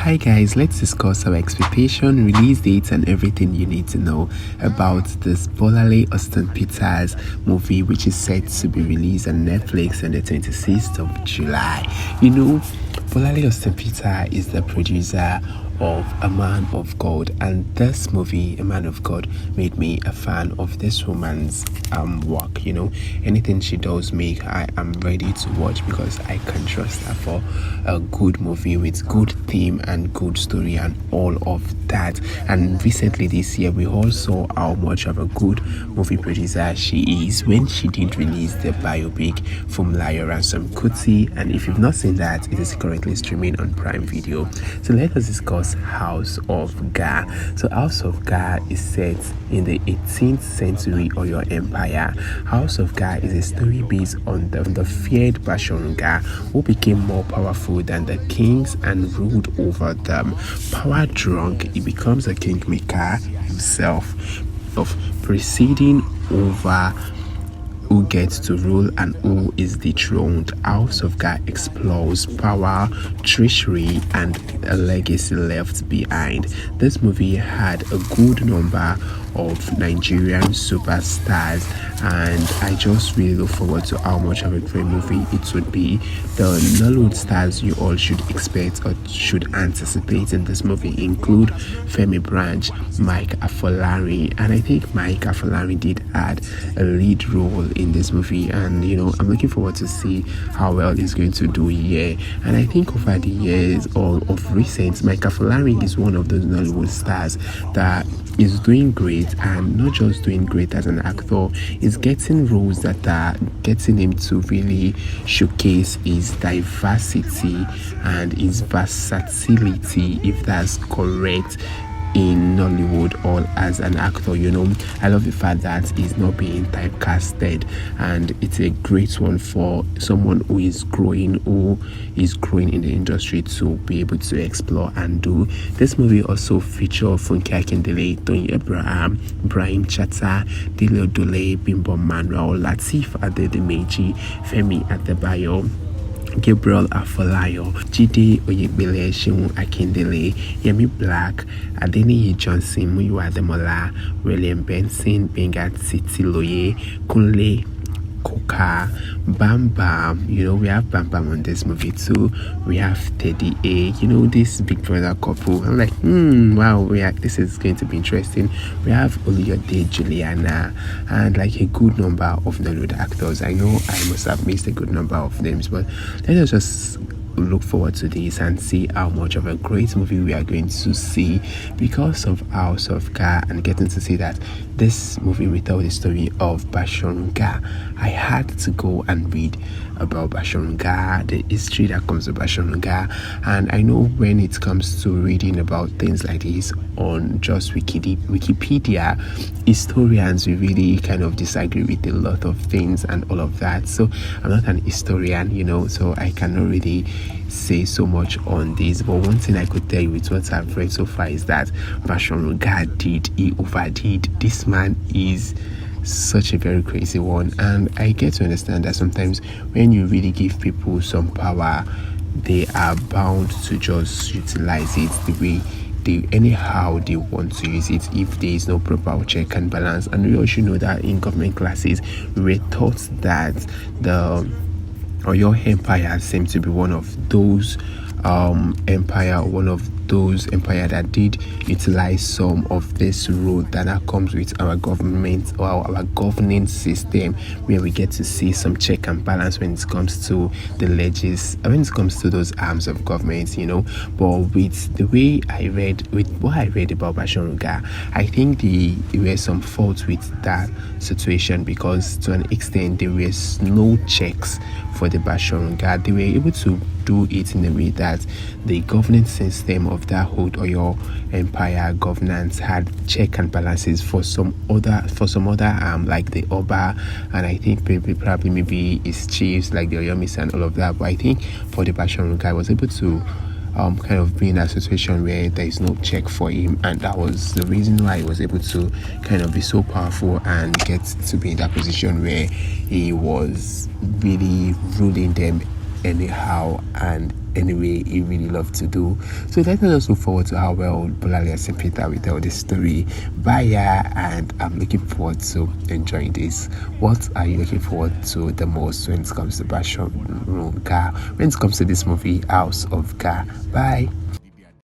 Hi guys, let's discuss our expectation, release dates, and everything you need to know about this Bolanle Austen-Peters movie, which is set to be released on Netflix on the 26th of July. Bolanle Austen-Peters is the producer of A Man of God, and this movie, A Man of God, made me a fan of this woman's work. Anything she does make, I am ready to watch because I can trust her for a good movie with good theme and good story and all of that. And recently this year, we all saw how much of a good movie producer she is when she did release the biopic Funke and Some Kuti. And if you've not seen that, it is currently streaming on Prime Video. So let us discuss House of Ga'a. So House of Ga'a is set in the 18th century Oyo Empire. House of Ga'a is a story based on the feared Bashorun Ga'a, who became more powerful than the kings and ruled over them. Power drunk, he becomes a kingmaker himself, of presiding over who gets to rule and who is dethroned. House of Ga'a explores power, treachery, and a legacy left behind. This movie had a good number of Nigerian superstars, and I just really look forward to how much of a great movie it would be. The Nollywood stars you all should expect or should anticipate in this movie include Femi Branch, Mike Afolarin, and I think Mike Afolarin did add a lead role in this movie, and I'm looking forward to see how well he's going to do here. And I think over the years or of recent, Mike Afolarin is one of those Nollywood stars that is doing great, and not just doing great as an actor, is getting roles that are getting him to really showcase his diversity and his versatility, if that's correct, in Nollywood or as an actor. I love the fact that he's not being typecasted, and it's a great one for someone who is growing in the industry to be able to explore and do. This movie also features Funke, Akindele, Toyin, Ibrahim, Chatta, Dele, Odule, Bimbo, Manuel, Lateef, Adedimeji, Femi, Adebayo, Gabriel, Afolayan, Jide, Oyegbile, Seun, Akindele, Yemi, Blaq, Adeniyi, Muyiwa, Ademola, William Benson, Benga, Titiloye, Kunle, Koka, Bam Bam. We have Bam Bam on this movie too. We have Teddy A. This big brother couple. I'm like, wow, this is going to be interesting. We have Oluyode, Juliana, and like a good number of Nollywood actors. I know I must have missed a good number of names, but let us just look forward to this and see how much of a great movie we are going to see because of House of Ga'a, and getting to see that this movie will tell the story of Bashorun Ga'a. I had to go and read about Bashorun Ga'a, the history that comes with Bashorun Ga'a, and I know when it comes to reading about things like this on just Wikipedia, historians will really kind of disagree with a lot of things and all of that. So I'm not an historian, so I cannot really say so much on this, but one thing I could tell you with what I've read so far is that Bashorun Ga'a he overdid. This man is such a very crazy one, and I get to understand that sometimes when you really give people some power, they are bound to just utilize it the way anyhow they want to use it if there is no proper check and balance. And we also know that in government classes we were taught that the Oyo Empire seemed to be one of those empire that did utilize some of this road that comes with our government or our governing system, where we get to see some check and balance when it comes to when it comes to those arms of government. But with the way with what I read about Bashorun Ga'a, I think there were some faults with that situation, because to an extent there was no checks for the Bashorun Ga'a. They were able to do it in a way that the governing system of that whole Oyo Empire governance had check and balances for some other like the Oba, and I think maybe his chiefs like the Oyomis and all of that. But I think for the Bashorun Ga'a, I was able to kind of be in a situation where there is no check for him, and that was the reason why he was able to kind of be so powerful and get to be in that position where he was really ruling them anyhow and anyway he really loved to do. So let us look forward to how well Bolanle Austen-Peters will tell this story. Bye, yeah, and I'm looking forward to enjoying this. What are you looking forward to the most when it comes to Bashorun Ga'a, when it comes to this movie House of Ga'a? Bye.